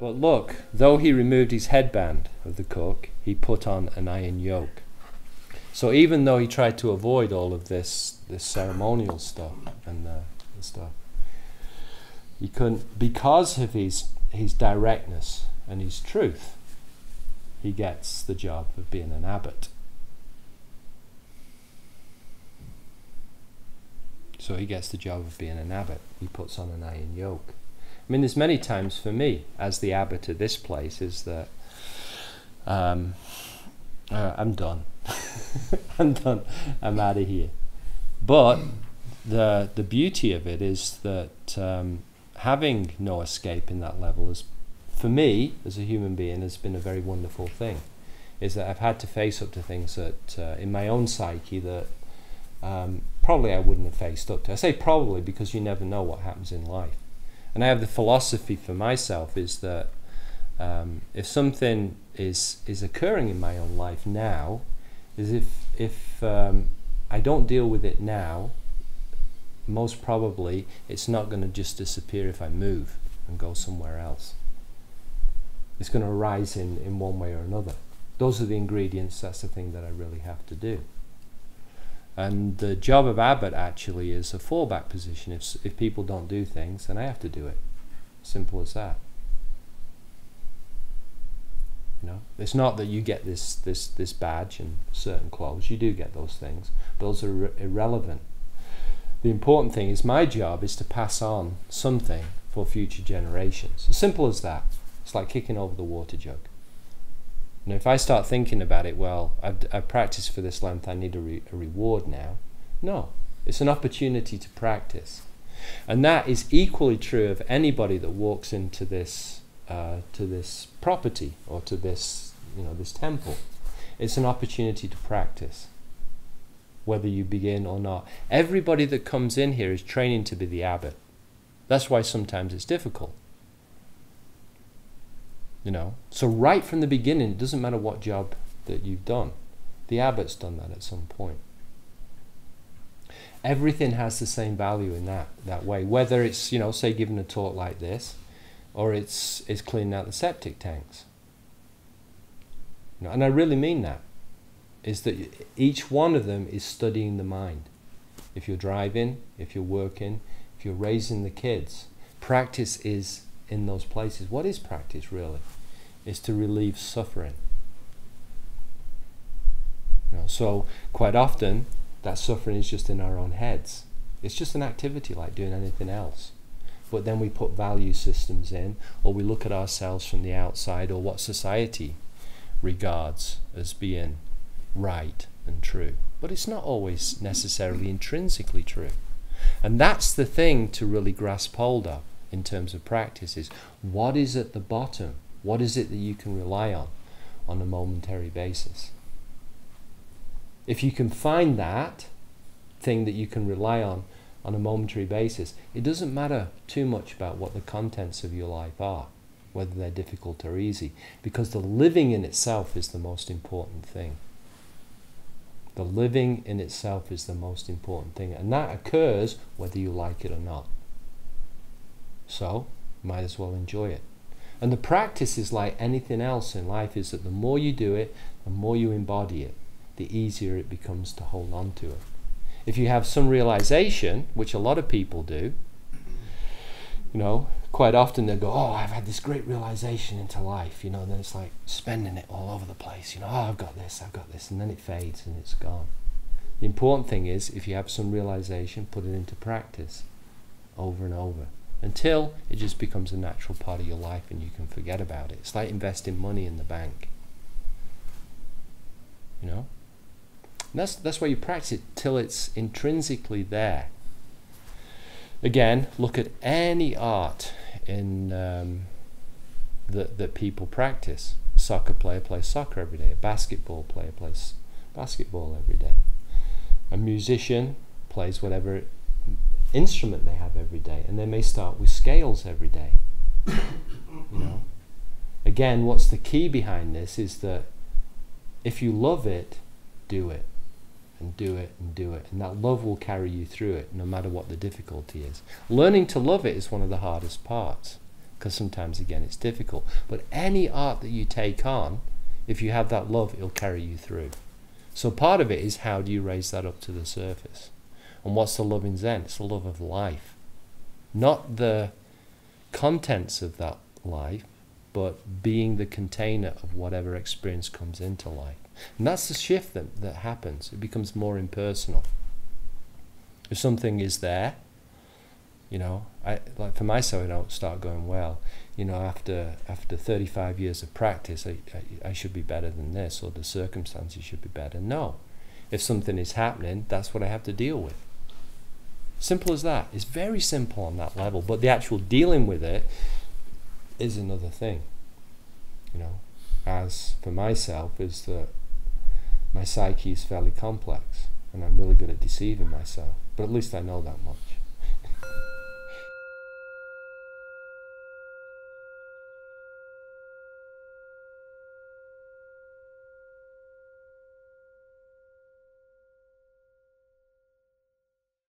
But look, though he removed his headband of the cook, he put on an iron yoke. So even though he tried to avoid all of this ceremonial stuff and stuff, he couldn't, because of his directness and his truth, he gets the job of being an abbot. So he gets the job of being an abbot. He puts on an iron yoke. I mean, there's many times for me, as the abbot of this place, is that I'm done. I'm done. I'm out of here. But the beauty of it is that having no escape in that level is, for me, as a human being, has been a very wonderful thing. Is that I've had to face up to things that in my own psyche that probably I wouldn't have faced up to. I say probably because you never know what happens in life. And I have the philosophy for myself is that if something is occurring in my own life now, is if I don't deal with it now, most probably it's not going to just disappear if I move and go somewhere else. It's going to arise in one way or another. Those are the ingredients, that's the thing that I really have to do. And the job of abbot actually is a fallback position. If people don't do things, then I have to do it. Simple as that. You know, it's not that you get this badge and certain clothes. You do get those things, but those are irrelevant. The important thing is my job is to pass on something for future generations. As simple as that. It's like kicking over the water jug. And if I start thinking about it, well, I've practiced for this length, I need a reward now. No, it's an opportunity to practice. And that is equally true of anybody that walks into this property or to this, this temple. It's an opportunity to practice, whether you begin or not. Everybody that comes in here is training to be the abbot. That's why sometimes it's difficult. So right from the beginning, it doesn't matter what job that you've done. The abbot's done that at some point. Everything has the same value in that way. Whether it's, say giving a talk like this, or it's cleaning out the septic tanks. And I really mean that. Is that each one of them is studying the mind. If you're driving, if you're working, if you're raising the kids, practice is in those places. What is practice really? Is to relieve suffering. So quite often that suffering is just in our own heads. It's just an activity like doing anything else. But then we put value systems in, or we look at ourselves from the outside, or what society regards as being right and true. But it's not always necessarily intrinsically true. And that's the thing to really grasp hold of in terms of practice is what is at the bottom? What is it that you can rely on a momentary basis? If you can find that thing that you can rely on a momentary basis, it doesn't matter too much about what the contents of your life are, whether they're difficult or easy, because the living in itself is the most important thing. The living in itself is the most important thing, and that occurs whether you like it or not. So, might as well enjoy it. And the practice is like anything else in life, is that the more you do it, the more you embody it, the easier it becomes to hold on to it. If you have some realization, which a lot of people do, quite often they'll go, oh, I've had this great realization into life, and then it's like spending it all over the place, oh, I've got this, and then it fades and it's gone. The important thing is, if you have some realization, put it into practice over and over, until it just becomes a natural part of your life and you can forget about it. It's like investing money in the bank. And that's why you practice it till it's intrinsically there. Again, look at any art in that people practice. A soccer player plays soccer every day. A basketball player plays basketball every day. A musician plays whatever instrument they have every day, and they may start with scales every day. Again, what's the key behind this is that if you love it, do it, and do it, and do it, and that love will carry you through it no matter what the difficulty is. Learning to love it is one of the hardest parts. because sometimes again it's difficult. But any art that you take on, if you have that love, it'll carry you through. So part of it is, how do you raise that up to the surface? And what's the love in Zen? It's the love of life, not the contents of that life, but being the container of whatever experience comes into life. And that's the shift that happens. It becomes more impersonal. If something is there, you know, like for myself, I don't start going, well, you know, after 35 years of practice, I should be better than this, or the circumstances should be better. No. If something is happening, that's what I have to deal with. Simple as that. It's very simple on that level, but the actual dealing with it is another thing. You know, as for myself, is that my psyche is fairly complex, and I'm really good at deceiving myself, but at least I know that much.